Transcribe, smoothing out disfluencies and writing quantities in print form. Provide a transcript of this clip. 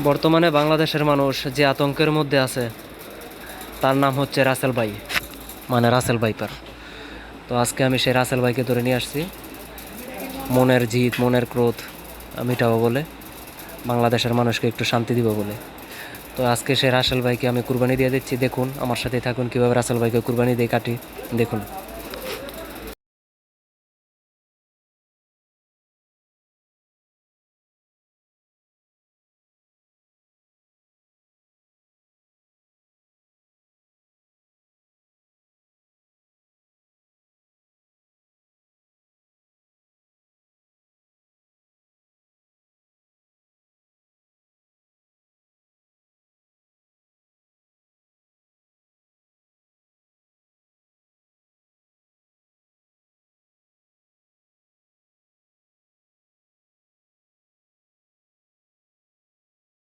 বর্তমানে বাংলাদেশের মানুষ যে আতঙ্কের মধ্যে আছে তার নাম হচ্ছে রাসেল ভাই, মানে রাসেল ভাইপার। তো আজকে আমি সেই রাসেল ভাইকে ধরে নিয়ে আসছি মনের জিত, মনের ক্রোধ মিটাবো বলে, বাংলাদেশের মানুষকে একটু শান্তি দিব বলে। তো আজকে সেই রাসেল ভাইকে আমি কুরবানি দিয়ে দিচ্ছি। দেখুন, আমার সাথে থাকুন কীভাবে রাসেল ভাইকে কুরবানি দিয়ে কাটি, দেখুন।